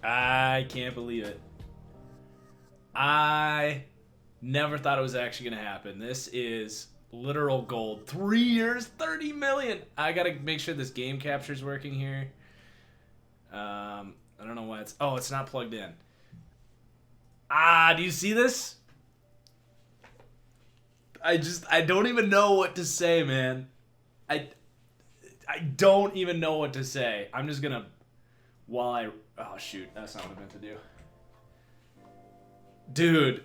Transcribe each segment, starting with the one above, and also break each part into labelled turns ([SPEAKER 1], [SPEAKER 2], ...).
[SPEAKER 1] I can't believe it. I never thought it was actually going to happen. This is literal gold. 3 years, 30 million. I got to make sure this game capture's working here. I don't know why it's not plugged in. Do you see this? I don't even know what to say, man. I don't even know what to say. I'm just going to, oh shoot, that's not what I meant to do. Dude,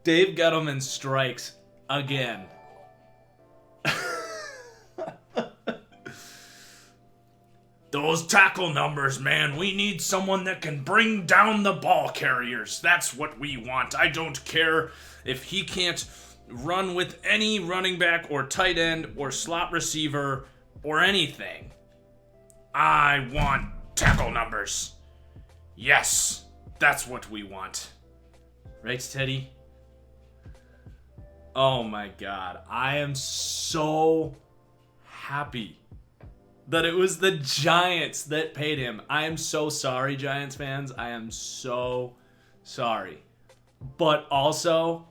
[SPEAKER 1] Dave Gettleman strikes again. Those tackle numbers, man. We need someone that can bring down the ball carriers. That's what we want. I don't care if he can't run with any running back or tight end or slot receiver or anything. I want tackle numbers. Yes, that's what we want. Right, Teddy? Oh my God. I am so happy that it was the Giants that paid him. I am so sorry, Giants fans. I am so sorry. But also,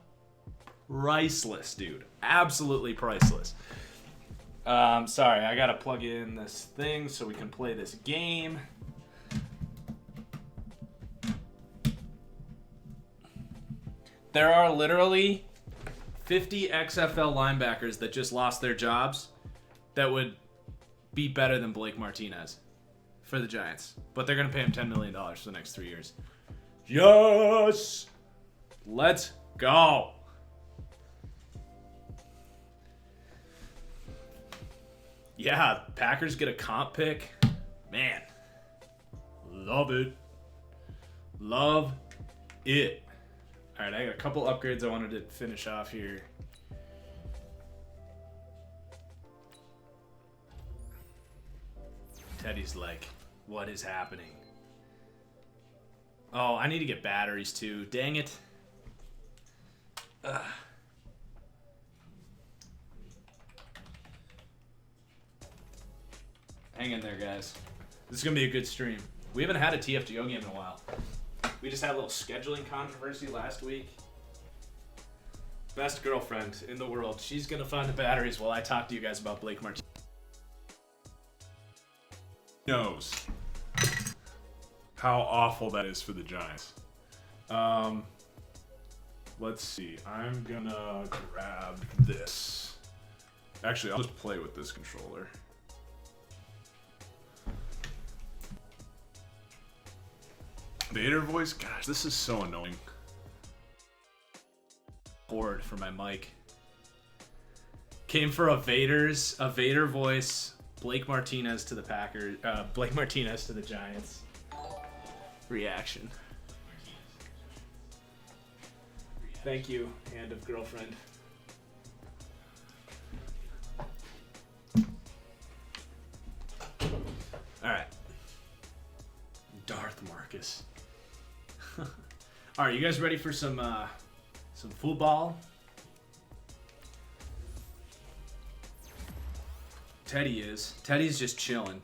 [SPEAKER 1] priceless, dude. Absolutely priceless. Sorry, I gotta plug in this thing so we can play this game. There are literally 50 XFL linebackers that just lost their jobs that would be better than Blake Martinez for the Giants. But they're going to pay him $10 million for the next 3 years. Yes! Let's go! Yeah, Packers get a comp pick. Man. Love it. Love it. All right, I got a couple upgrades I wanted to finish off here. Teddy's like, what is happening? Oh, I need to get batteries too. Dang it. Ugh. Hang in there, guys. This is going to be a good stream. We haven't had a TFGO game in a while. We just had a little scheduling controversy last week. Best girlfriend in the world. She's going to find the batteries while I talk to you guys about Blake Martinez.
[SPEAKER 2] Knows how awful that is for the Giants. Let's see. I'm going to grab this. Actually, I'll just play with this controller. Vader voice? Gosh, this is so annoying.
[SPEAKER 1] Board for my mic. Came for a Vader voice. Blake Martinez to the Packers. Blake Martinez to the Giants. Reaction. Thank you, hand of girlfriend. All right. Darth Marcus. All right, you guys ready for some football? Teddy is. Teddy's just chilling.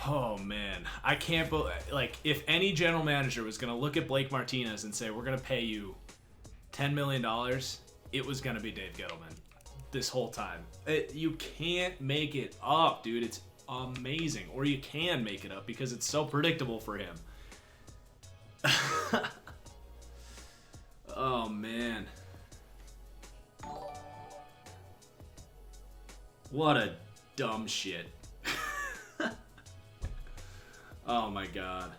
[SPEAKER 1] Oh man, I can't believe, like, if any general manager was gonna look at Blake Martinez and say we're gonna pay you $10 million, it was gonna be Dave Gettleman. This whole time. You can't make it up, dude. It's amazing. Or you can make it up because it's so predictable for him. Oh, man. What a dumb shit. Oh, my God.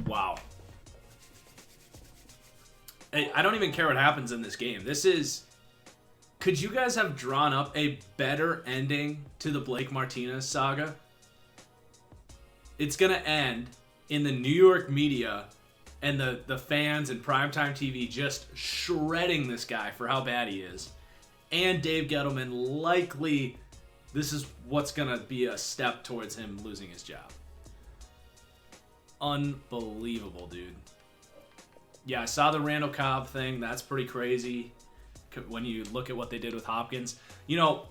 [SPEAKER 1] Wow. Hey, I don't even care what happens in this game. Could you guys have drawn up a better ending to the Blake Martinez saga? It's going to end in the New York media and the fans and primetime TV just shredding this guy for how bad he is. And Dave Gettleman likely, this is what's going to be a step towards him losing his job. unbelievable, dude. Yeah, I saw the Randall Cobb thing. That's pretty crazy when you look at what they did with Hopkins. You know,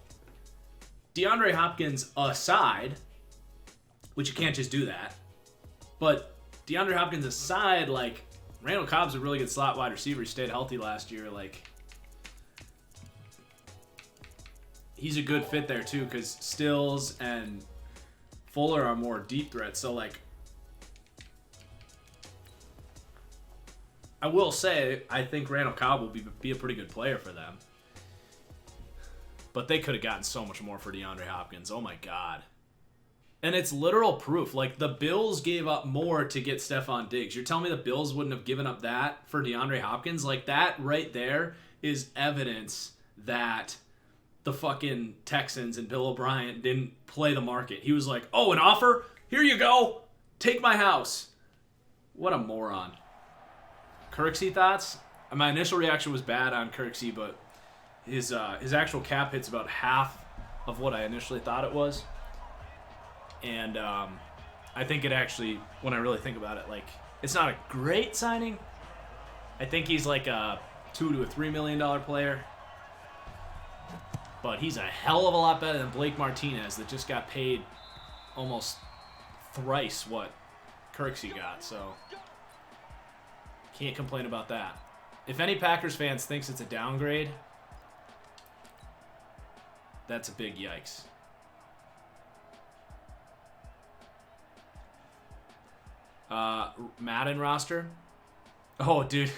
[SPEAKER 1] DeAndre Hopkins aside, which you can't just do that, but DeAndre Hopkins aside, like, Randall Cobb's a really good slot wide receiver. He stayed healthy last year. Like, he's a good fit there, too, because Stills and Fuller are more deep threats. So, like, I will say, I think Randall Cobb will be a pretty good player for them. But they could have gotten so much more for DeAndre Hopkins. Oh, my God. And it's literal proof. Like, the Bills gave up more to get Stephon Diggs. You're telling me the Bills wouldn't have given up that for DeAndre Hopkins? Like, that right there is evidence that the fucking Texans and Bill O'Brien didn't play the market. He was like, oh, an offer? Here you go. Take my house. What a moron. Kirksey thoughts? My initial reaction was bad on Kirksey, but his actual cap hit's about half of what I initially thought it was. And I think it actually, when I really think about it, like, it's not a great signing. I think he's like a $2 to $3 million player. But he's a hell of a lot better than Blake Martinez that just got paid almost thrice what Kirksey got. So can't complain about that. If any Packers fans thinks it's a downgrade, that's a big yikes. Madden roster. Oh, dude,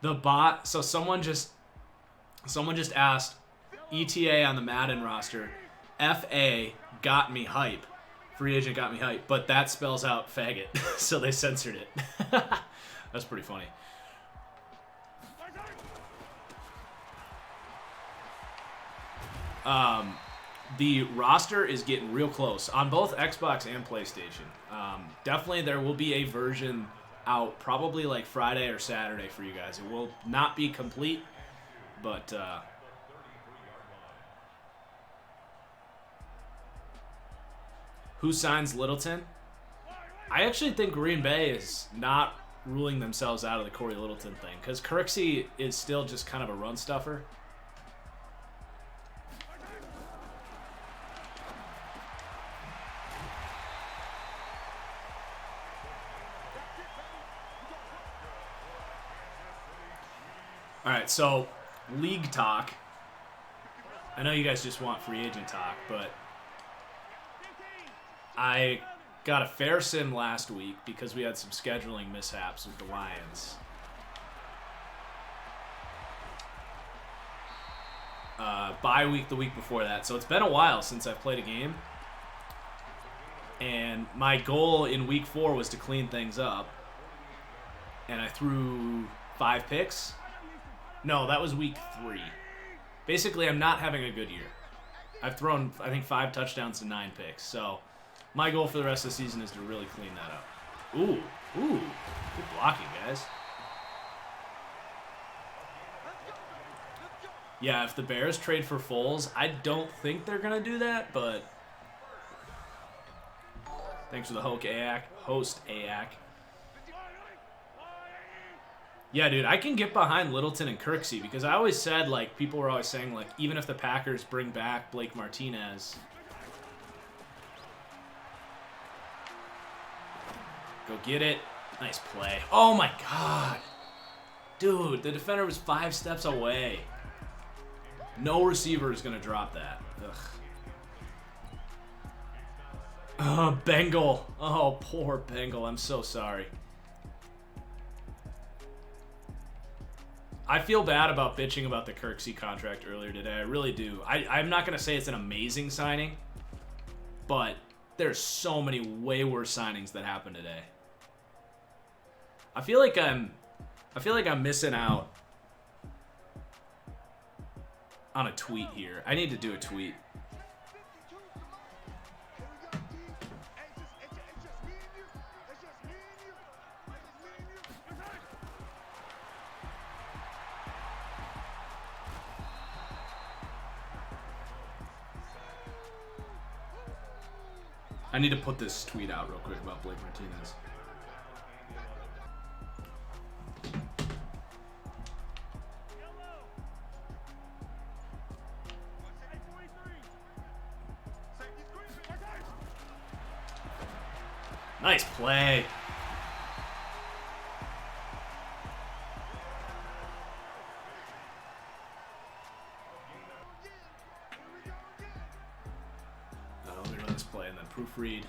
[SPEAKER 1] the bot. So someone just asked ETA on the Madden roster. FA got me hype. Free agent got me hype, but that spells out faggot, so they censored it. That's pretty funny. The roster is getting real close on both Xbox and PlayStation. Definitely there will be a version out probably like Friday or Saturday for you guys. It will not be complete, but who signs Littleton? I actually think Green Bay is not ruling themselves out of the Corey Littleton thing because Kirksey is still just kind of a run stuffer. All right, so league talk. I know you guys just want free agent talk, but I got a fair sim last week because we had some scheduling mishaps with the Lions. Bye week the week before that. So it's been a while since I've played a game. And my goal in week 4 was to clean things up. And I threw 5 picks. No, that was week 3. Basically, I'm not having a good year. I've thrown, I think, 5 touchdowns to 9 picks. So my goal for the rest of the season is to really clean that up. Ooh. Good blocking, guys. Yeah, if the Bears trade for Foles, I don't think they're going to do that, but thanks for the host AAC. Yeah, dude, I can get behind Littleton and Kirksey because I always said, like, people were always saying, like, even if the Packers bring back Blake Martinez, go get it. Nice play. Oh, my God. Dude, the defender was 5 steps away. No receiver is going to drop that. Ugh. Bengal. Oh, poor Bengal. I'm so sorry. I feel bad about bitching about the Kirksey contract earlier today. I really do. I'm not going to say it's an amazing signing, but there's so many way worse signings that happened today. I feel like I'm missing out on a tweet here. I need to do a tweet. I need to put this tweet out real quick about Blake Martinez.
[SPEAKER 3] Nice play. Oh, let me run this play and then proofread.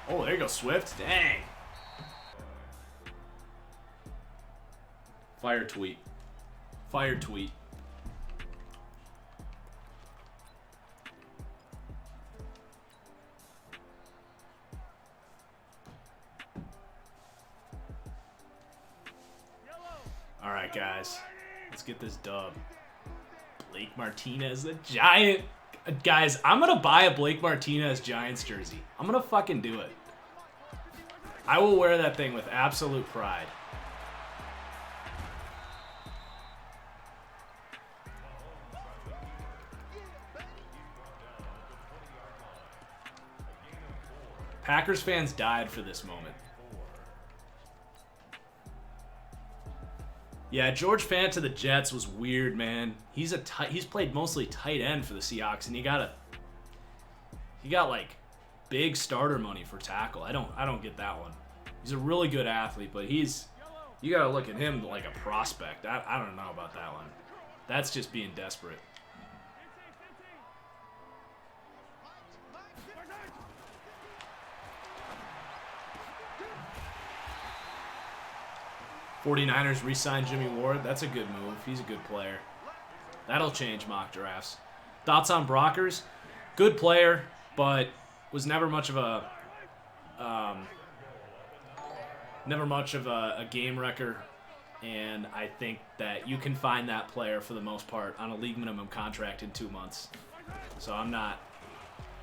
[SPEAKER 3] Oh, there you go, Swift. Dang.
[SPEAKER 1] Fire tweet.
[SPEAKER 3] Fire tweet. All right, guys. Let's get this dub. Blake Martinez, the Giant. Guys, I'm going to buy a Blake Martinez Giants jersey. I'm going to fucking do it. I will wear that thing with absolute pride. Packers fans died for this moment. Yeah, George Fant to the Jets was weird, man. He's played mostly tight end for the Seahawks, and he got like big starter money for tackle. I don't get that one. He's a really good athlete, but you gotta look at him like a prospect. I don't know about that one. That's just being desperate. '49ers re-signed Jimmy Ward. That's a good move. He's a good player. That'll change mock drafts. Thoughts on Brockers? Good player, but was never much of a game wrecker. And I think that you can find that player for the most part on a league minimum contract in 2 months. So I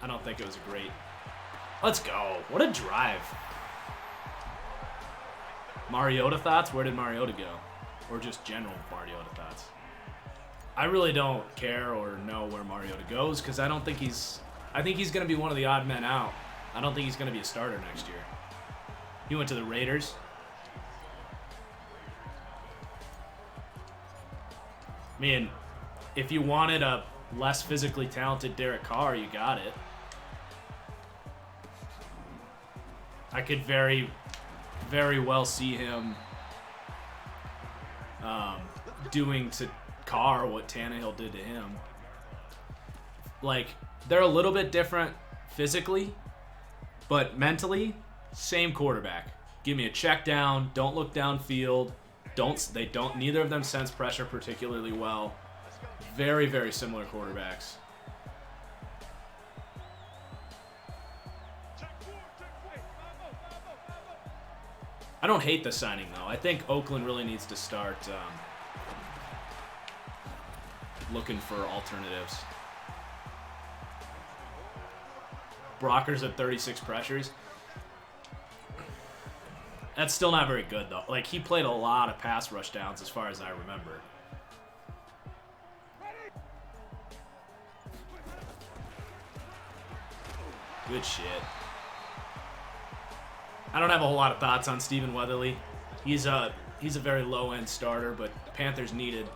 [SPEAKER 3] don't think it was a great. Let's go. What a drive. Mariota thoughts? Where did Mariota go? Or just general Mariota thoughts? I really don't care or know where Mariota goes because I think he's going to be one of the odd men out. I don't think he's going to be a starter next year. He went to the Raiders. I mean, if you wanted a less physically talented Derek Carr, you got it. I could very well see him doing to Carr what Tannehill did to him. Like, they're a little bit different physically, but mentally, same quarterback. Give me a check down, don't look downfield. Neither of them sense pressure particularly well. Very, very similar quarterbacks. I don't hate the signing, though. I think Oakland really needs to start looking for alternatives. Brockers at 36 pressures. That's still not very good, though. Like, he played a lot of pass rush downs as far as I remember. Good shit. I don't have a whole lot of thoughts on Stephen Weatherly. He's a very low-end starter, but the Panthers needed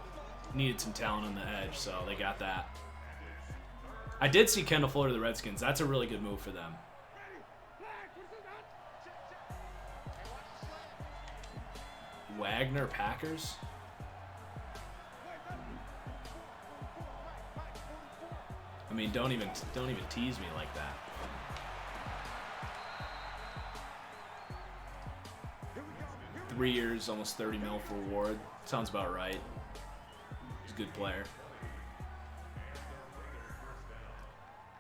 [SPEAKER 3] some talent on the edge, so they got that. I did see Kendall Fuller to the Redskins. That's a really good move for them. Wagner Packers? I mean, don't even tease me like that. Three years, almost 30 mil for Ward. Sounds about right. He's a good player.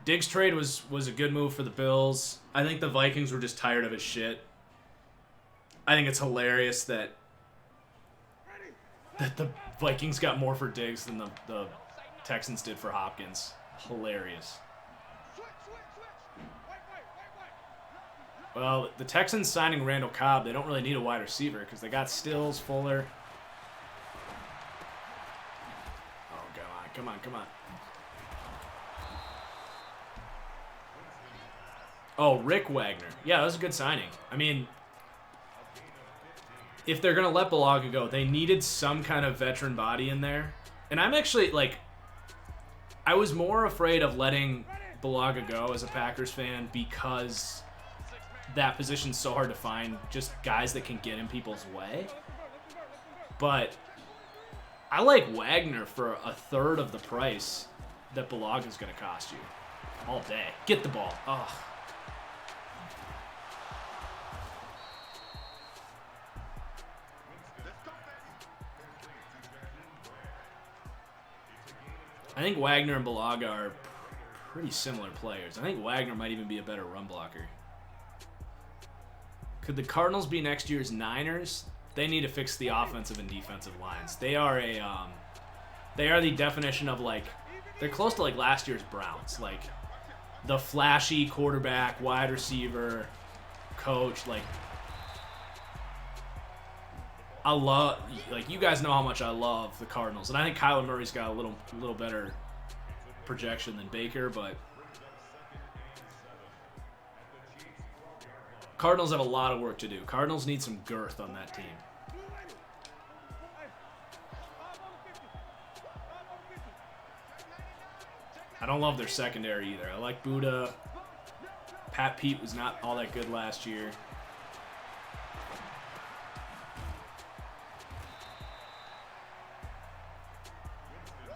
[SPEAKER 3] Diggs trade was a good move for the Bills. I think the Vikings were just tired of his shit. I think it's hilarious that the Vikings got more for Diggs than the Texans did for Hopkins. Hilarious. Well, the Texans signing Randall Cobb, they don't really need a wide receiver because they got Stills, Fuller. Oh, come on. Oh, Rick Wagner. Yeah, that was a good signing. I mean, if they're going to let Balaga go, they needed some kind of veteran body in there. And I'm actually, like, I was more afraid of letting Balaga go as a Packers fan because that position's so hard to find, just guys that can get in people's way. But I like Wagner for a third of the price that Balaga's going to cost you all day. Get the ball. Ugh. I think Wagner and Balaga are pretty similar players. I think Wagner might even be a better run blocker. Could the Cardinals be next year's Niners? They need to fix the offensive and defensive lines. They are the definition of, like, they're close to like last year's Browns, like the flashy quarterback, wide receiver, coach. Like, I love, like, you guys know how much I love the Cardinals, and I think Kyler Murray's got a little better projection than Baker, but Cardinals have a lot of work to do. Cardinals need some girth on that team. I don't love their secondary either. I like Buddha. Pat Pete was not all that good last year.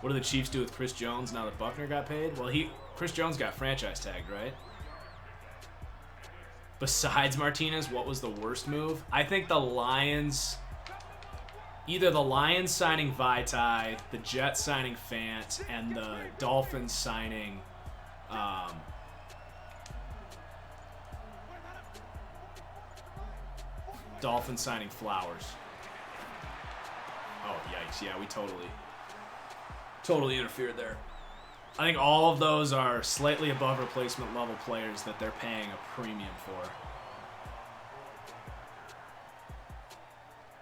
[SPEAKER 3] What do the Chiefs do with Chris Jones now that Buckner got paid? Well, Chris Jones got franchise tagged, right? Besides Martinez, what was the worst move? I think the Lions... Either the Lions signing Vaitai, the Jets signing Fant, and the Dolphins signing Flowers. Oh, yikes. Yeah, we totally interfered there. I think all of those are slightly above replacement level players that they're paying a premium for.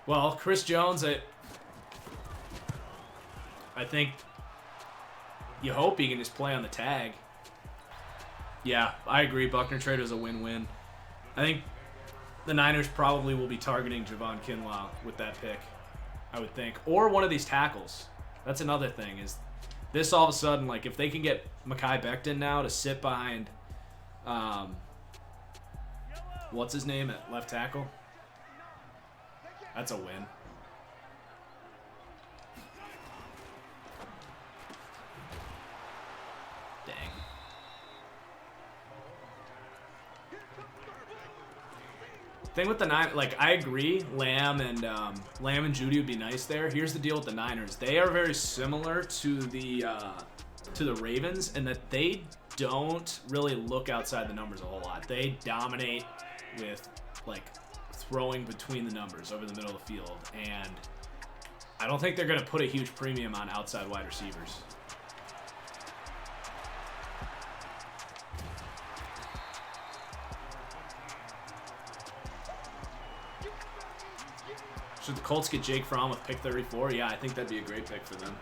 [SPEAKER 3] Well, Chris Jones, I think you hope he can just play on the tag. Yeah, I agree. Buckner trade was a win-win. I think the Niners probably will be targeting Javon Kinlaw with that pick, I would think. Or one of these tackles. That's another thing, is this all of a sudden, like, if they can get Mekhi Becton now to sit behind, what's his name at left tackle? That's a win. Dang. Thing with the Niners, like, I agree, Lamb and Judy would be nice there. Here's the deal with the Niners. They are very similar to the Ravens in that they don't really look outside the numbers a whole lot. They dominate with, like, throwing between the numbers over the middle of the field, and I don't think they're going to put a huge premium on outside wide receivers. Should the Colts get Jake Fromm with pick 34? Yeah, I think that'd be a great pick for them.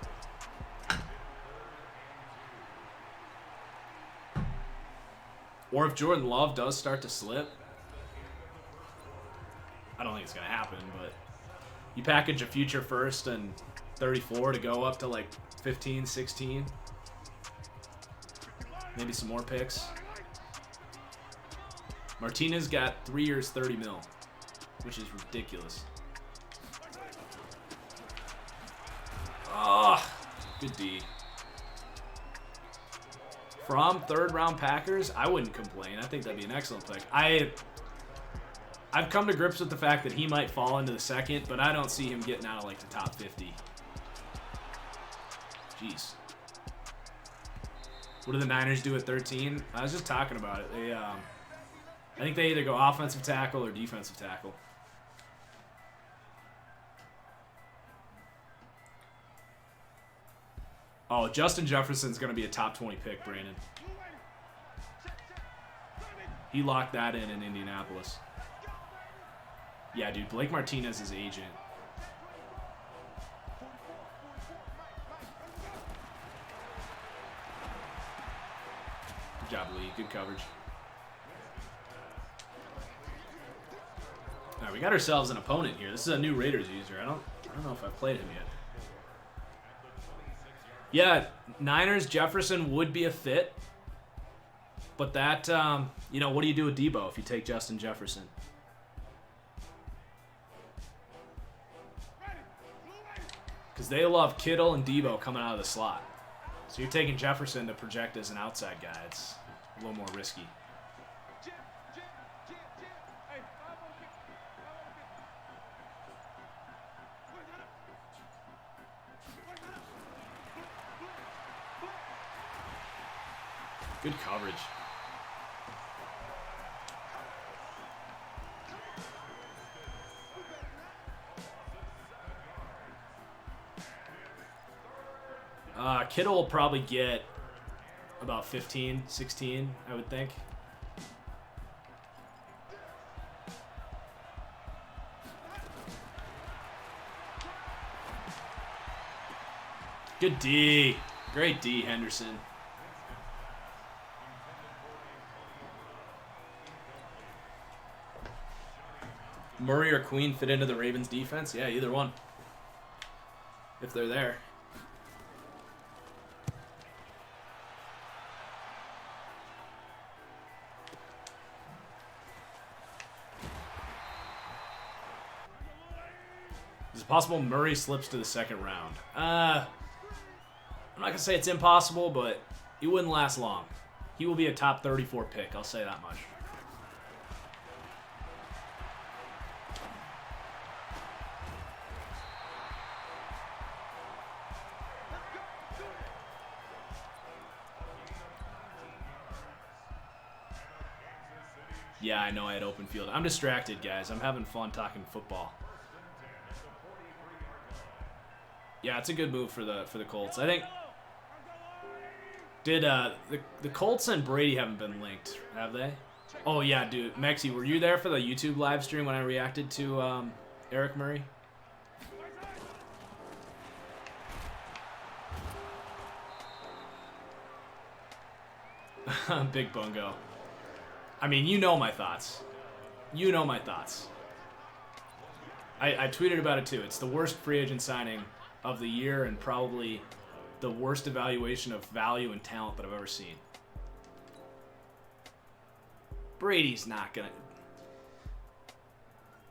[SPEAKER 3] Or if Jordan Love does start to slip, I don't think it's going to happen, but you package a future first and 34 to go up to like 15, 16. Maybe some more picks. Martinez got 3 years, 30 mil, which is ridiculous. Oh, good D. From third-round Packers, I wouldn't complain. I think that'd be an excellent pick. I've come to grips with the fact that he might fall into the second, but I don't see him getting out of like the top 50. Jeez. What do the Niners do at 13? I was just talking about it. I think they either go offensive tackle or defensive tackle. Oh, Justin Jefferson's going to be a top 20 pick, Brandon. He locked that in Indianapolis. Yeah, dude, Blake Martinez's agent. Good job, Lee. Good coverage. All right, we got ourselves an opponent here. This is a new Raiders user. I don't know if I've played him yet. Yeah, Niners, Jefferson would be a fit. But that, what do you do with Debo if you take Justin Jefferson? Because they love Kittle and Debo coming out of the slot. So you're taking Jefferson to project as an outside guy. It's a little more risky. Good coverage. Kittle will probably get about 15, 16, I would think. Good D. Great D, Henderson. Murray or Queen fit into the Ravens defense? Yeah, either one. If they're there. Is it possible Murray slips to the second round? I'm not going to say it's impossible, but he wouldn't last long. He will be a top 34 pick, I'll say that much. Yeah, I know I had open field. I'm distracted, guys. I'm having fun talking football. Yeah, it's a good move for the Colts. I think did the Colts and Brady haven't been linked, have they? Oh yeah, dude. Mexi, were you there for the YouTube live stream when I reacted to Eric Murray? Big Bungo. I mean, you know my thoughts. You know my thoughts. I tweeted about it too. It's the worst free agent signing of the year and probably the worst evaluation of value and talent that I've ever seen. Brady's not gonna...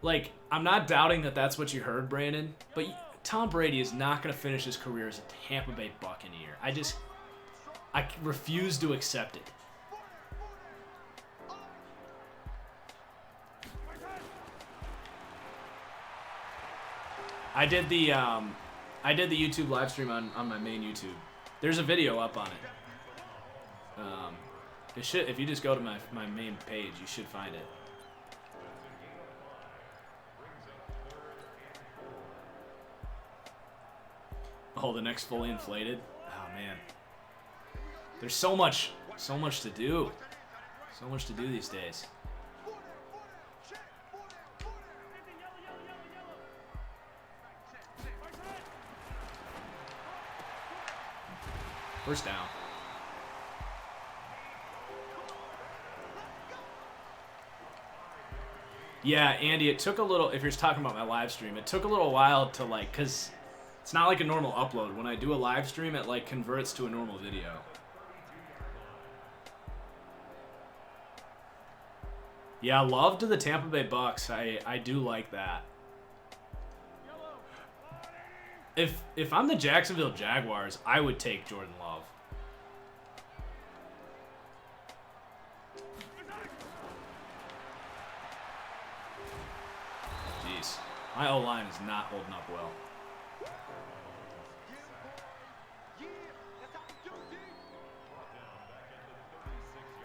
[SPEAKER 3] Like, I'm not doubting that that's what you heard, Brandon, but Tom Brady is not gonna finish his career as a Tampa Bay Buccaneer. I refuse to accept it. I did the YouTube live stream on my main YouTube. There's a video up on it. It should, if you just go to my main page, you should find it. Oh, the next fully inflated? Oh man. There's so much to do. So much to do these days. First down. Yeah, Andy, it took a little, if you're talking about my live stream, it took a little while to like, because it's not like a normal upload. When I do a live stream, it like converts to a normal video. Yeah, love to the Tampa Bay Bucks. I do like that. If I'm the Jacksonville Jaguars, I would take Jordan Love. Jeez. My O-line is not holding up well.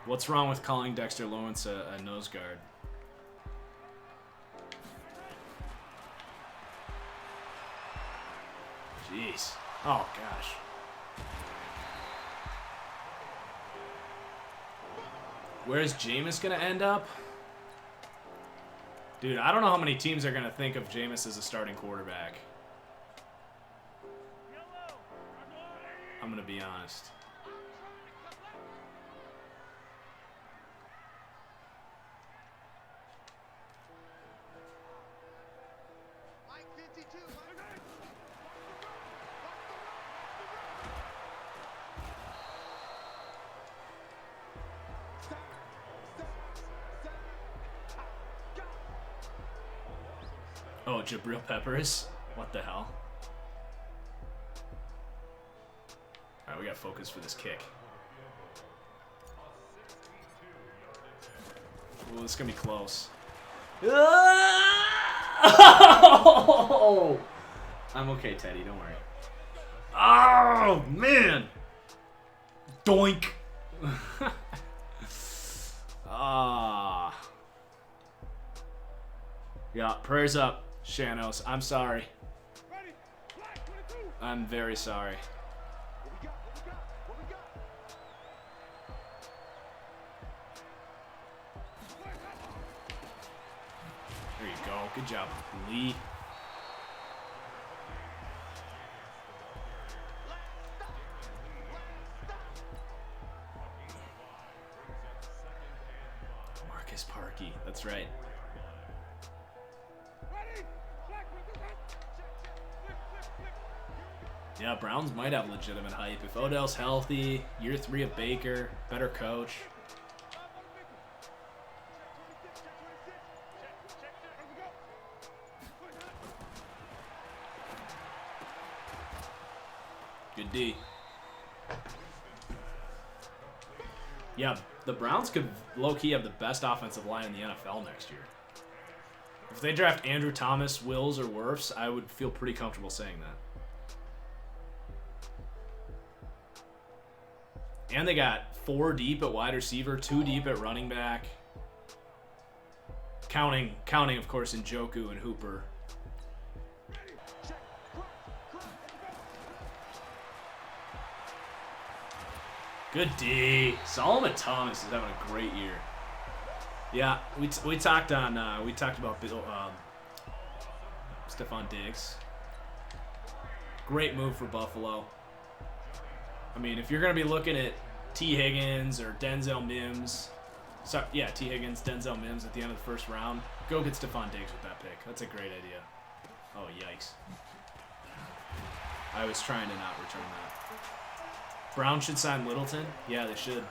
[SPEAKER 3] What's wrong with calling Dexter Lawrence a nose guard? Jeez. Oh, gosh. Where's Jameis going to end up? Dude, I don't know how many teams are going to think of Jameis as a starting quarterback. I'm going to be honest. Oh, Jabril Peppers? What the hell? Alright, we gotta focus for this kick. Ooh, this is gonna be close. Oh! I'm okay, Teddy, don't worry. Oh, man! Doink! Ah. Yeah, prayers up, Shanos. I'm sorry. I'm very sorry. There you go. Good job, Lee. Marcus Parkey. That's right. Yeah, Browns might have legitimate hype. If Odell's healthy, year 3 of Baker, better coach. Good D. Yeah, the Browns could low-key have the best offensive line in the NFL next year. If they draft Andrew Thomas, Wills, or Wirfs, I would feel pretty comfortable saying that. And they got 4 deep at wide receiver, 2 deep at running back. Counting, of course, Njoku and Hooper. Good D. Solomon Thomas is having a great year. Yeah, we talked on we talked about Stephon Diggs. Great move for Buffalo. I mean, if you're gonna be looking at T. Higgins or Denzel Mims, T. Higgins, Denzel Mims at the end of the first round, go get Stephon Diggs with that pick. That's a great idea. Oh, yikes. I was trying to not return that. Browns should sign Littleton. Yeah, they should.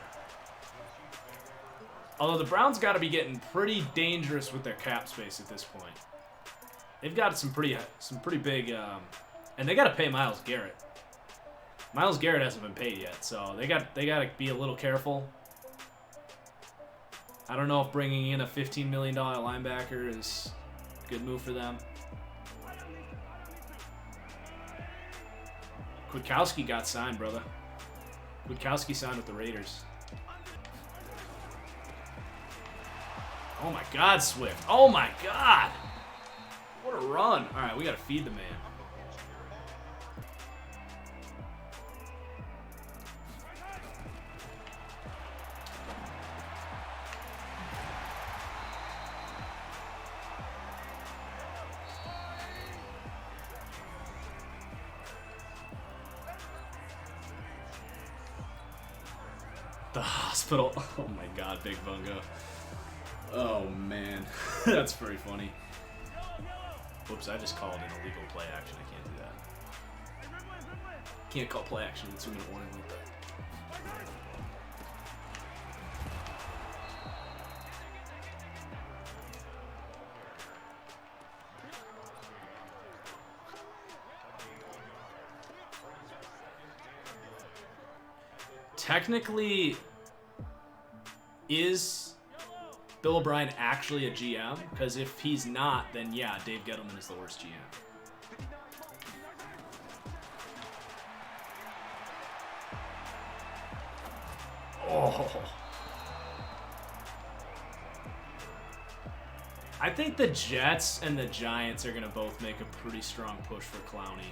[SPEAKER 3] Although the Browns got to be getting pretty dangerous with their cap space at this point. They've got some pretty big, and they got to pay Myles Garrett. Myles Garrett hasn't been paid yet, so they got to be a little careful. I don't know if bringing in a $15 million linebacker is a good move for them. Kwiatkowski got signed, brother. Kwiatkowski signed with the Raiders. Oh my God, Swift. Oh my God. What a run. All right, we got to feed the man. The hospital. Oh my God, Big Bungo. Oh man, that's very funny. Whoops, I just called an illegal play action. I can't do that. Can't call play action with a 2-minute warning like that. Technically, is Bill O'Brien actually a GM? Because if he's not, then yeah, Dave Gettleman is the worst GM. Oh. I think the Jets and the Giants are going to both make a pretty strong push for Clowney.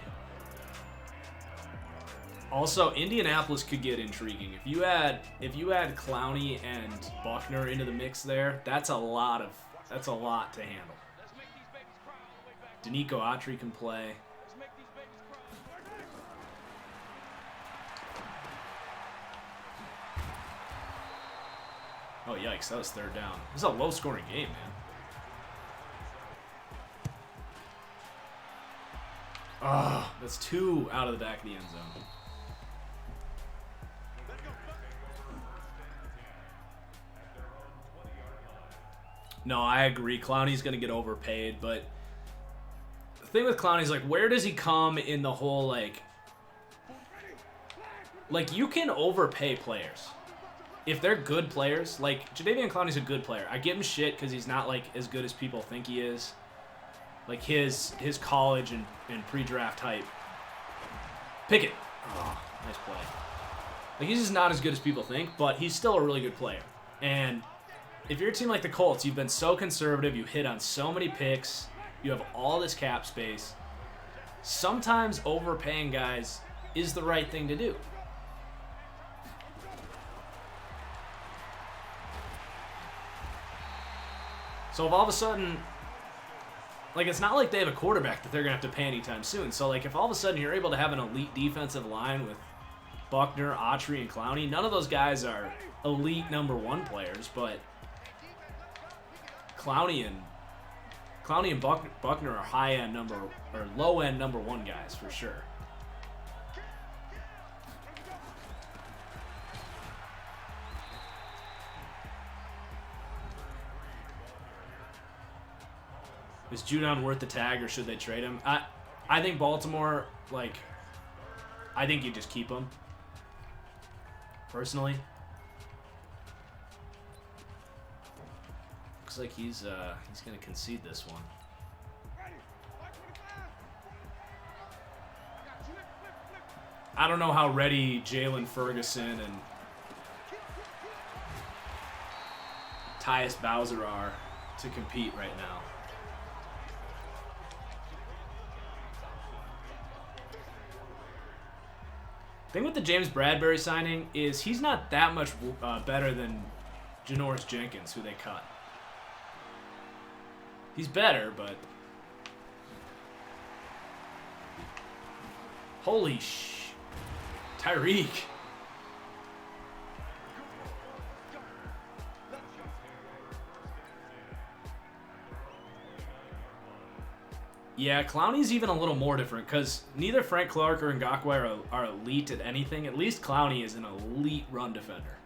[SPEAKER 3] Also, Indianapolis could get intriguing. If you add Clowney and Buckner into the mix there, that's a lot to handle. Danico Autry can play. Oh yikes, that was 3rd down. This is a low-scoring game, man. Oh, that's 2 out of the back of the end zone. No, I agree. Clowney's going to get overpaid, but thing with Clowney is, like, where does he come in the whole, like, you can overpay players. If they're good players, like, Jadeveon Clowney's a good player. I give him shit because he's not, like, as good as people think he is. Like, his college and pre-draft hype. Pickett. Oh, nice play. Like, he's just not as good as people think, but he's still a really good player. And if you're a team like the Colts, you've been so conservative, you hit on so many picks, you have all this cap space. Sometimes overpaying guys is the right thing to do. So if all of a sudden, like, it's not like they have a quarterback that they're going to have to pay anytime soon. So, like, if all of a sudden you're able to have an elite defensive line with Buckner, Autry, and Clowney, none of those guys are elite number 1 players, but Clowney and Buckner are high-end or low-end number 1 guys for sure. Is Judon worth the tag, or should they trade him? I think Baltimore, like, I think you just keep him. Personally. Looks like he's gonna concede this one. I don't know how ready Jalen Ferguson and Tyus Bowser are to compete right now. Thing with the James Bradbury signing is he's not that much better than Janoris Jenkins, who they cut. He's better, but holy Tyreek. Yeah, Clowney's even a little more different because neither Frank Clark or Ngakoue are elite at anything. At least Clowney is an elite run defender.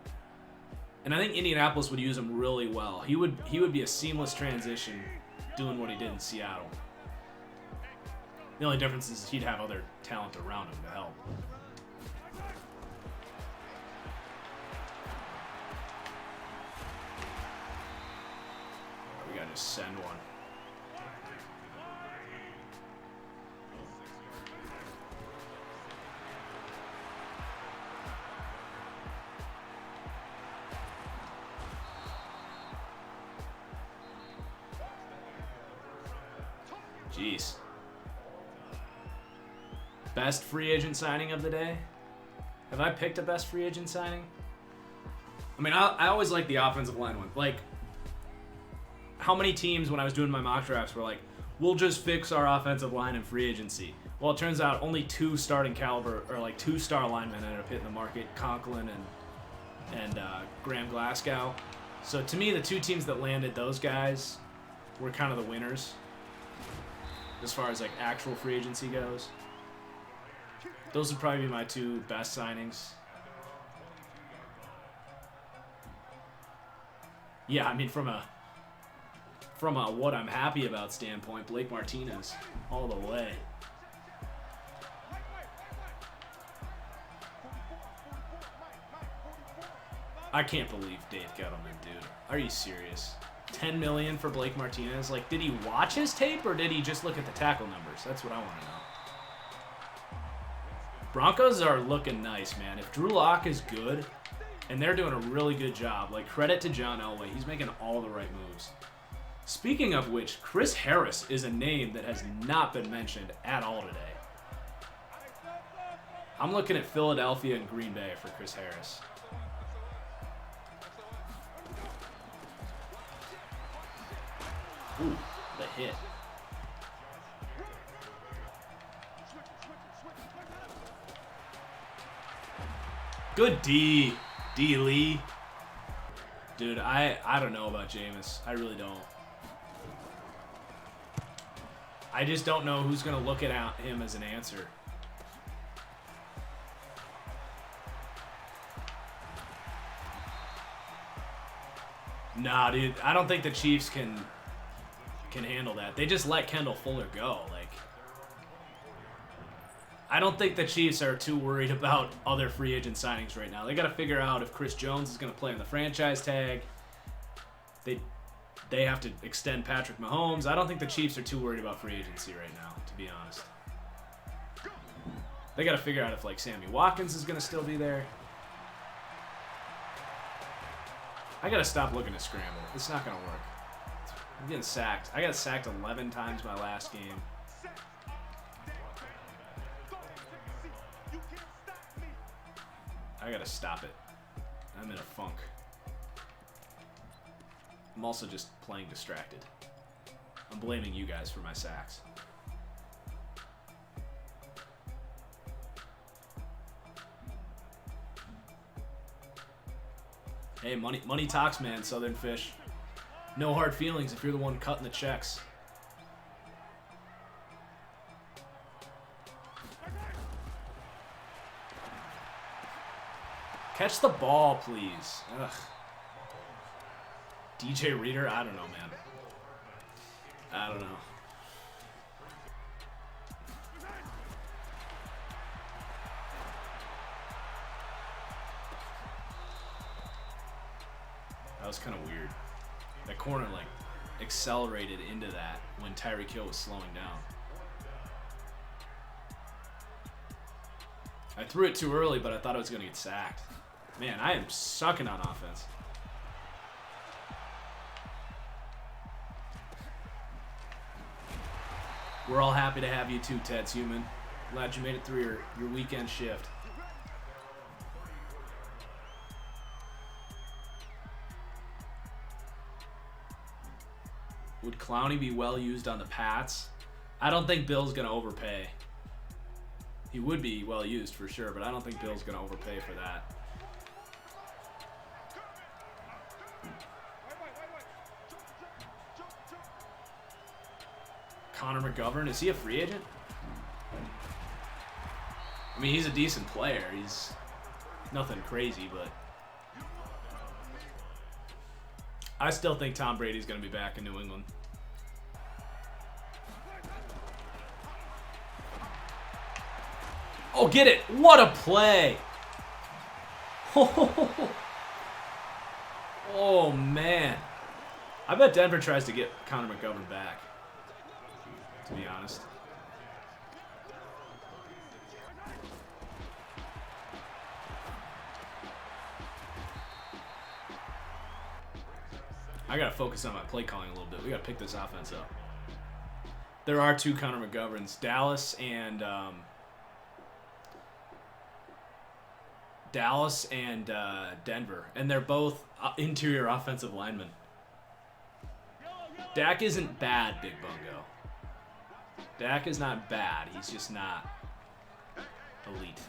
[SPEAKER 3] And I think Indianapolis would use him really well. He would be a seamless transition doing what he did in Seattle. The only difference is he'd have other talent around him to help. We gotta just send one. Jeez. Best free agent signing of the day? Have I picked a best free agent signing? I mean, I always like the offensive line one. Like, how many teams when I was doing my mock drafts were like, we'll just fix our offensive line in free agency? Well, it turns out only 2 starting caliber, or like 2-star linemen ended up hitting the market, Conklin and Graham Glasgow. So to me, the 2 teams that landed those guys were kind of the winners as far as like actual free agency goes. Those would probably be my 2 best signings. Yeah, I mean, from a what I'm happy about standpoint, Blake Martinez all the way. I can't believe Dave Gettleman, dude. Are you serious? $10 million for Blake Martinez? Like, did he watch his tape or did he just look at the tackle numbers? That's what I want to know. Broncos are looking nice, man. If Drew Lock is good, and they're doing a really good job, like, credit to John Elway. He's making all the right moves. Speaking of which, Chris Harris is a name that has not been mentioned at all today. I'm looking at Philadelphia and Green Bay for Chris Harris. Ooh, the hit. Good D. D. Lee. Dude, I don't know about Jameis. I really don't. I just don't know who's going to look at him as an answer. Nah, dude. I don't think the Chiefs can handle that. They just let Kendall Fuller go. Like, I don't think the Chiefs are too worried about other free agent signings right now. They got to figure out if Chris Jones is going to play on the franchise tag. They have to extend Patrick Mahomes. I don't think the Chiefs are too worried about free agency right now, to be honest. They got to figure out if like Sammy Watkins is going to still be there. I got to stop looking at scramble. It's not going to work. I'm getting sacked. I got sacked 11 times my last game. I got to stop it. I'm in a funk. I'm also just playing distracted. I'm blaming you guys for my sacks. Hey, money talks, man, Southern Fish. No hard feelings if you're the one cutting the checks. Catch the ball, please. Ugh. DJ Reader? I don't know, man. I don't know. That was kind of weird. That corner, like, accelerated into that when Tyreek Hill was slowing down. I threw it too early, but I thought I was going to get sacked. Man, I am sucking on offense. We're all happy to have you too, Ted's Human. Glad you made it through your weekend shift. Would Clowney be well used on the Pats? I don't think Bill's going to overpay. He would be well used for sure, but I don't think Bill's going to overpay for that. Connor McGovern, is he a free agent? I mean, he's a decent player. He's nothing crazy, but I still think Tom Brady's going to be back in New England. Oh, get it. What a play. Oh, man. I bet Denver tries to get Connor McGovern back, to be honest. I got to focus on my play calling a little bit. We got to pick this offense up. There are two Connor McGoverns, Dallas and Denver, and they're both interior offensive linemen. Dak isn't bad, Big Bungo. Dak is not bad. He's just not elite.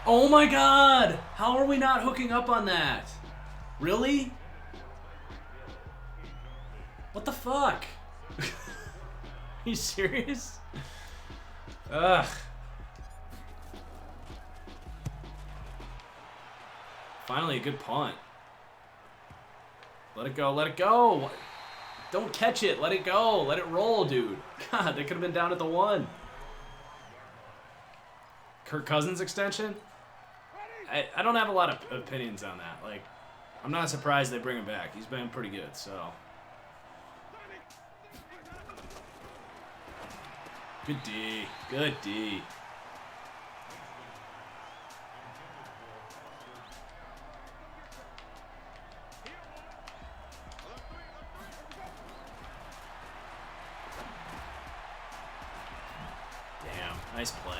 [SPEAKER 3] Oh my God! How are we not hooking up on that? Really? What the fuck? Are you serious? Ugh. Finally, a good punt. Let it go, let it go. Don't catch it, let it go. Let it roll, dude. God, they could have been down at the 1. Kirk Cousins extension? I don't have a lot of opinions on that. Like, I'm not surprised they bring him back. He's been pretty good, so. Good D. Good D. Damn, nice play.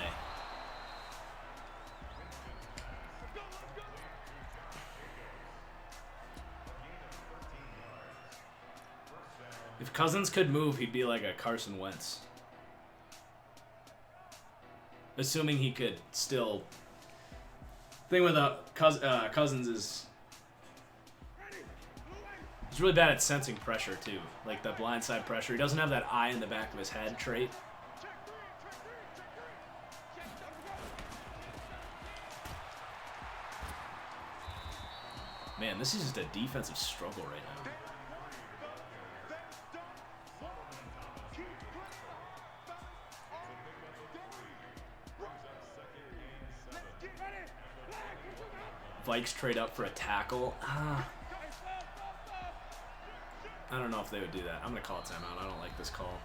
[SPEAKER 3] If Cousins could move, he'd be like a Carson Wentz. Assuming he could still. Thing with Cousins is he's really bad at sensing pressure too, like the blindside pressure. He doesn't have that eye in the back of his head trait. Man, this is just a defensive struggle right now. Vikes trade up for a tackle. I don't know if they would do that. I'm going to call a timeout. I don't like this call.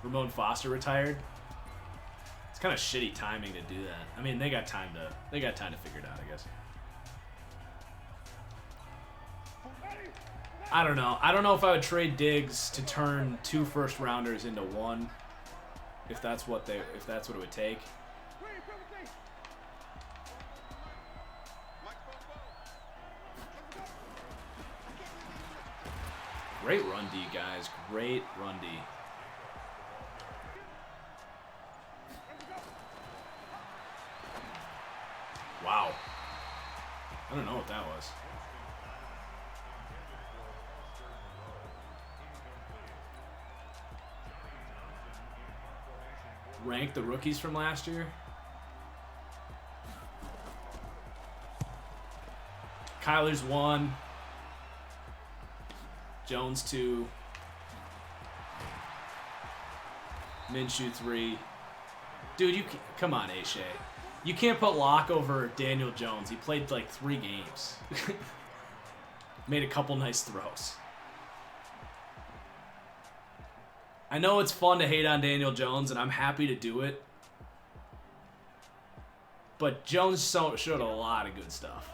[SPEAKER 3] Ramon Foster retired. It's kind of shitty timing to do that. I mean, they got time to figure it out, I guess. I don't know. I don't know if I would trade Diggs to turn 2 first-rounders into 1. If that's what it would take. Great run D, guys. Great run D. Wow. I don't know what that was. Rank the rookies from last year. Kyler's 1. Jones 2. Minshew 3. Dude, come on, A-Shay. You can't put Locke over Daniel Jones. He played like 3 games. Made a couple nice throws. I know it's fun to hate on Daniel Jones, and I'm happy to do it. But Jones showed a lot of good stuff.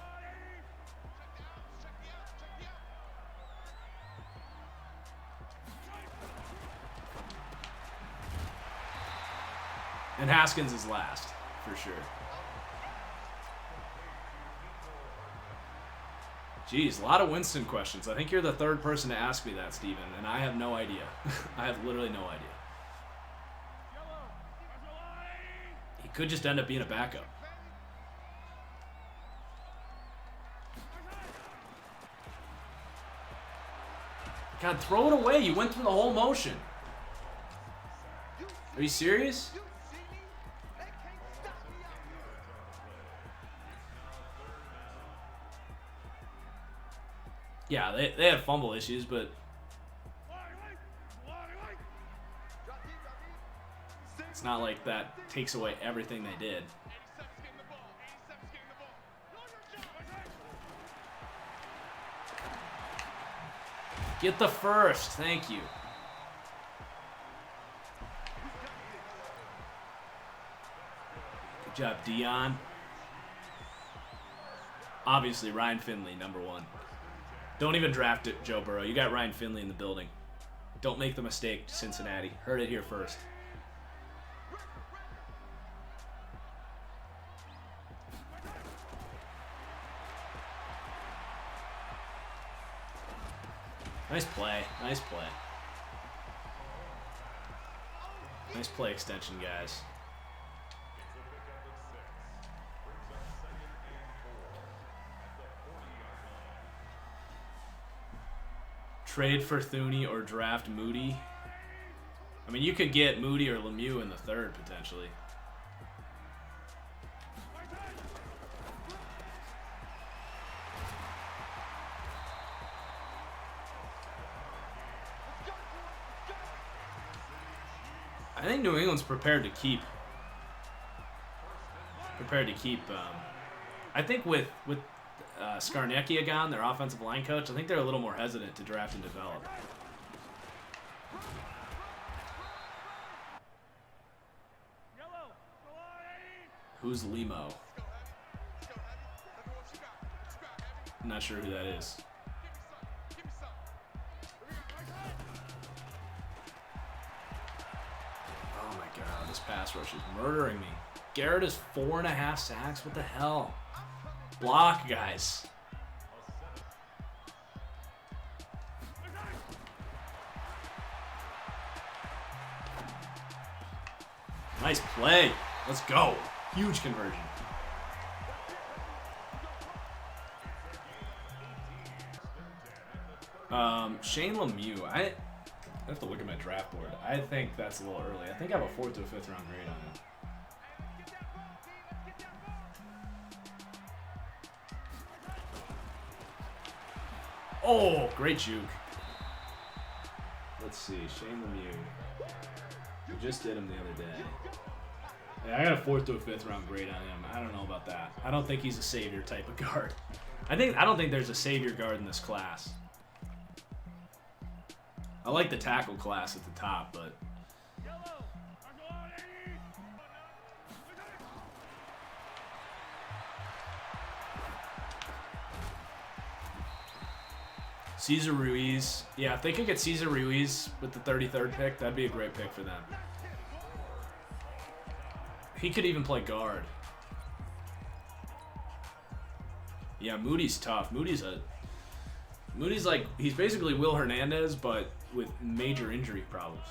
[SPEAKER 3] And Haskins is last, for sure. Jeez, a lot of Winston questions. I think you're the 3rd person to ask me that, Steven, and I have no idea. I have literally no idea. He could just end up being a backup. God, throw it away. You went through the whole motion. Are you serious? Yeah, they had fumble issues, but it's not like that takes away everything they did. Get the first. Thank you. Good job, Dion. Obviously, Ryan Finley, number 1. Don't even draft it, Joe Burrow. You got Ryan Finley in the building. Don't make the mistake, Cincinnati. Heard it here first. Nice play. Nice play. Nice play extension, guys. Trade for Thuney or draft Moody. I mean, you could get Moody or Lemieux in the 3rd, potentially. I think New England's prepared to keep. I think with Skarnecchia gone, their offensive line coach, I think they're a little more hesitant to draft and develop. Who's Limo? I'm not sure who that is. Oh my god, this pass rush is murdering me. Garrett is 4.5 sacks. What the hell? Block, guys. Nice play. Let's go. Huge conversion. Shane Lemieux. I have to look at my draft board. I think that's a little early. I think I have a 4th to a 5th round grade on him. Oh, great juke. Let's see, Shane Lemieux. We just did him the other day. Yeah, I got a 4th to a 5th round grade on him. I don't know about that. I don't think he's a savior type of guard. I don't think there's a savior guard in this class. I like the tackle class at the top, but Cesar Ruiz. Yeah, if they could get Cesar Ruiz with the 33rd pick, that'd be a great pick for them. He could even play guard. Yeah, Moody's tough. Moody's like, he's basically Will Hernandez, but with major injury problems.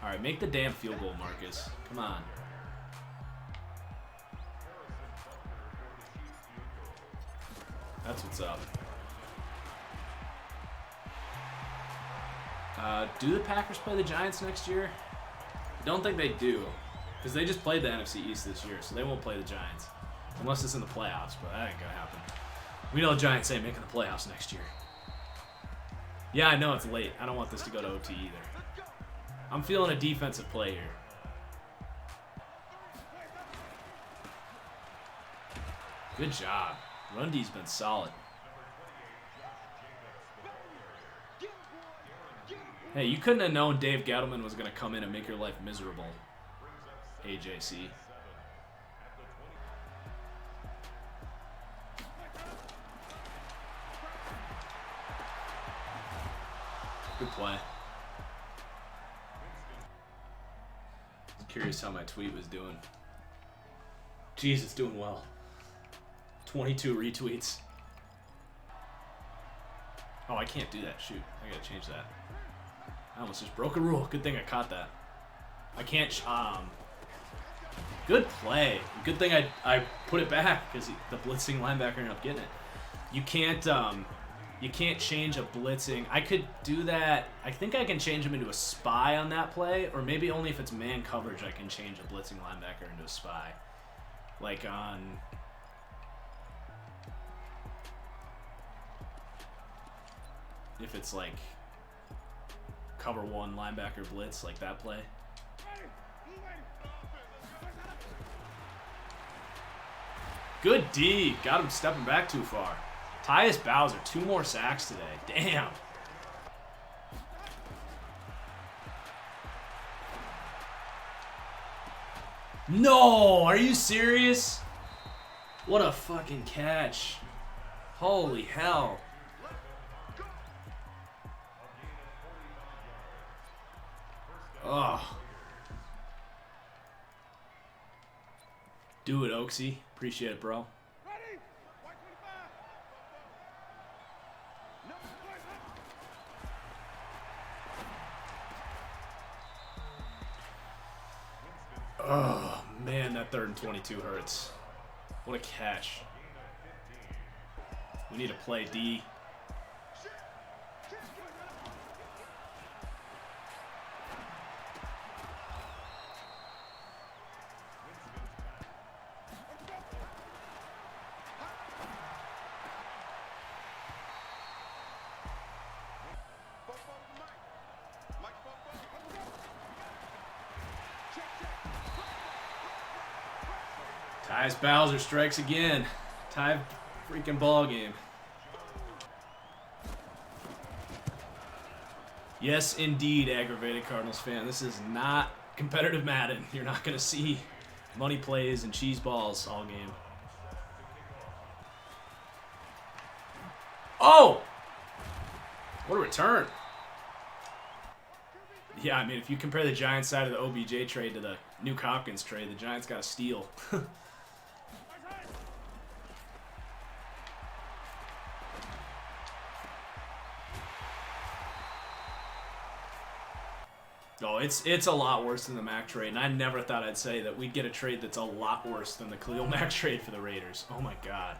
[SPEAKER 3] All right, make the damn field goal, Marcus. Come on. That's what's up. Do the Packers play the Giants next year? I don't think they do, because they just played the NFC East this year, so they won't play the Giants. Unless it's in the playoffs, but that ain't gonna happen. We know the Giants ain't making the playoffs next year. Yeah, I know it's late. I don't want this to go to OT either. I'm feeling a defensive play here. Good job. Run D's been solid. Hey, you couldn't have known Dave Gettleman was going to come in and make your life miserable, AJC. Good play. I'm curious how my tweet was doing. Jeez, it's doing well. 22 retweets. Oh, I can't do that. Shoot. I gotta change that. I almost just broke a rule. Good thing I caught that. I can't... Good play. Good thing I put it back because the blitzing linebacker ended up getting it. You can't change a blitzing. I could do that. I think I can change him into a spy on that play, or maybe only if it's man coverage I can change a blitzing linebacker into a spy. Like on... If it's like cover one linebacker blitz, like that play. Good D. Got him stepping back too far. Tyus Bowser, 2 more sacks today. Damn. No, are you serious? What a fucking catch. Holy hell. Oh. Do it, Oaksy. Appreciate it, bro. Oh, man, that 3rd and 22 hurts. What a catch. We need to play D. Tyus Bowser strikes again. Tie freaking ball game. Yes, indeed, aggravated Cardinals fan. This is not competitive Madden. You're not going to see money plays and cheese balls all game. Oh! What a return. Yeah, I mean, if you compare the Giants side of the OBJ trade to the Nuke Hopkins trade, the Giants got a steal. Oh, it's a lot worse than the Mac trade, and I never thought I'd say that we'd get a trade that's a lot worse than the Khalil Mack trade for the Raiders. Oh my God.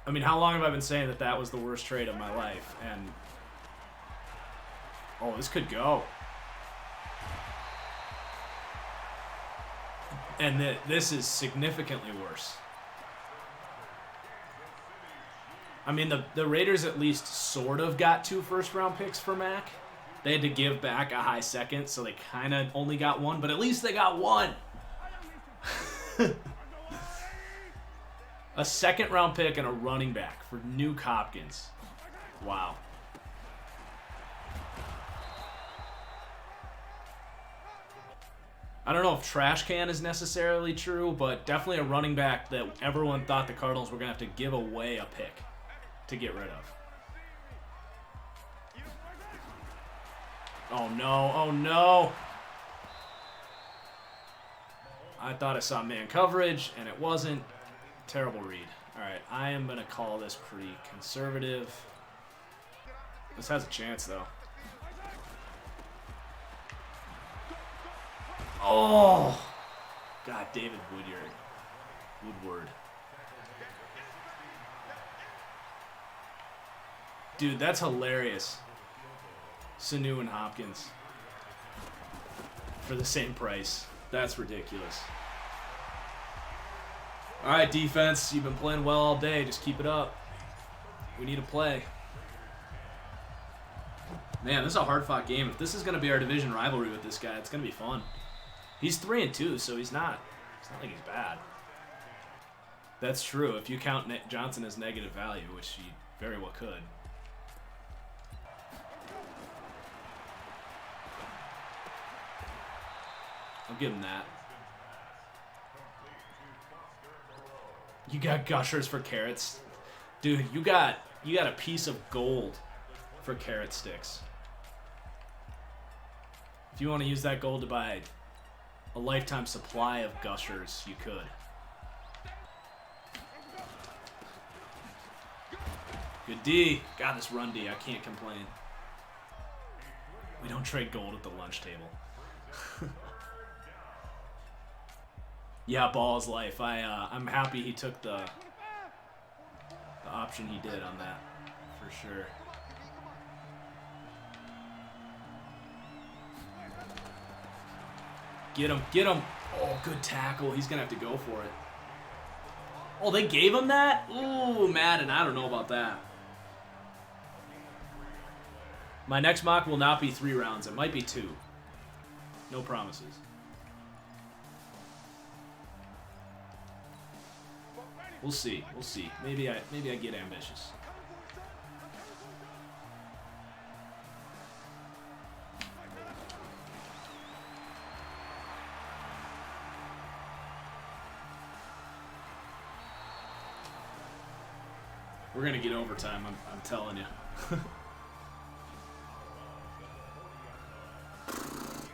[SPEAKER 3] I mean, how long have I been saying that that was the worst trade of my life? And oh, this could go. And this is significantly worse. I mean, the Raiders at least sort of got 2 first-round picks for Mac. They had to give back a high second, so they kind of only got 1, but at least they got 1. A second-round pick and a running back for Nuke Hopkins. Wow. I don't know if trash can is necessarily true, but definitely a running back that everyone thought the Cardinals were going to have to give away a pick to get rid of. Oh no, oh no. I thought I saw man coverage, and it wasn't. Terrible read. Alright, I am going to call this pretty conservative. This has a chance, though. Oh! God, David Woodward. Dude, that's hilarious. Sanu and Hopkins. For the same price. That's ridiculous. All right, defense, you've been playing well all day. Just keep it up. We need a play. Man, this is a hard-fought game. If this is going to be our division rivalry with this guy, it's going to be fun. He's 3-2, so it's not like he's bad. That's true. If you count Johnson as negative value, which you very well could. I'll give him that. You got gushers for carrots. Dude, you got a piece of gold for carrot sticks. If you want to use that gold to buy a lifetime supply of gushers, you could. Good D. God, this run D, I can't complain. We don't trade gold at the lunch table. Yeah, ball is life. I'm happy he took the option he did on that, for sure. Get him, get him. Oh, good tackle. He's going to have to go for it. Oh, they gave him that? Ooh, Madden, I don't know about that. My next mock will not be 3 rounds. It might be 2. No promises. We'll see. We'll see. Maybe I get ambitious. We're gonna get overtime. I'm telling you.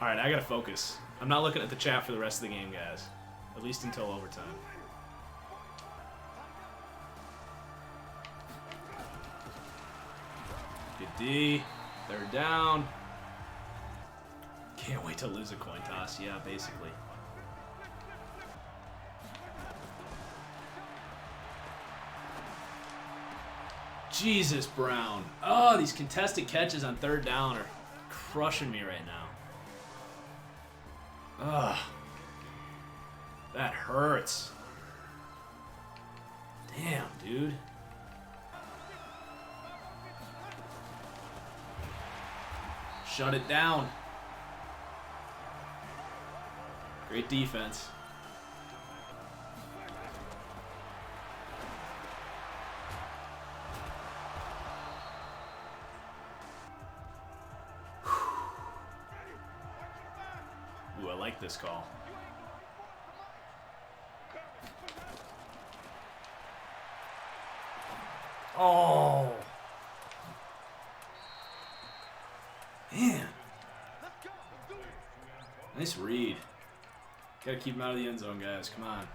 [SPEAKER 3] All right, I gotta focus. I'm not looking at the chat for the rest of the game, guys. At least until overtime. Good D. 3rd down. Can't wait to lose a coin toss. Yeah, basically. Jesus, Brown. Oh, these contested catches on 3rd down are crushing me right now. Ugh. That hurts. Damn, dude. Shut it down. Great defense. Ooh, I like this call. Oh. Man. Nice read. Gotta keep him out of the end zone, guys. Come on.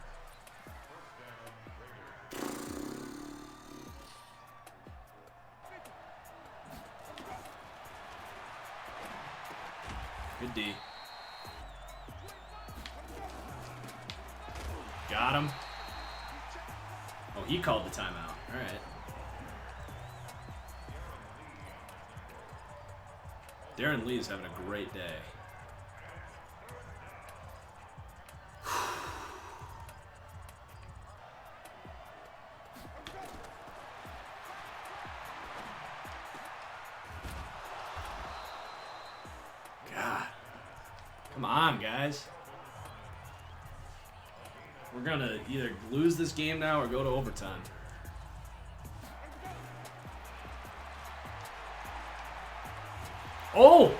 [SPEAKER 3] Good D. Got him. Oh, he called the timeout. All right. Darren Lee is having a great day. Come on, guys. We're going to either lose this game now or go to overtime. Oh!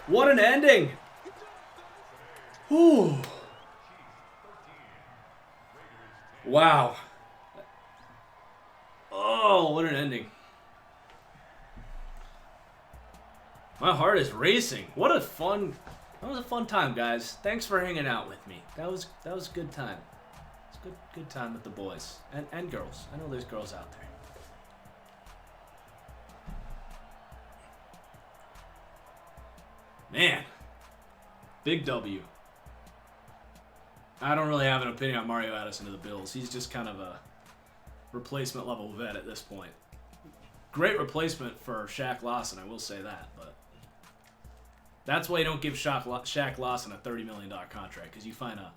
[SPEAKER 3] What an ending! Whew. Wow. Oh, what an ending. My heart is racing. What a fun... That was a fun time, guys. Thanks for hanging out with me. That was a good time. It's a good time with the boys. And girls. I know there's girls out there. Man. Big W. I don't really have an opinion on Mario Addison to the Bills. He's just kind of a replacement level vet at this point. Great replacement for Shaq Lawson, I will say that, but that's why you don't give Shaq Lawson a $30 million contract, because you find a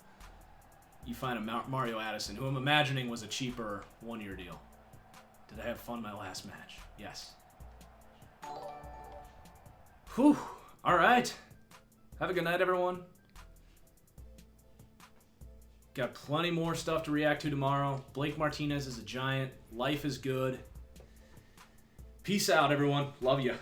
[SPEAKER 3] Mario Addison, who I'm imagining was a cheaper one-year deal. Did I have fun my last match? Yes. Whew. All right. Have a good night, everyone. Got plenty more stuff to react to tomorrow. Blake Martinez is a giant. Life is good. Peace out, everyone. Love you.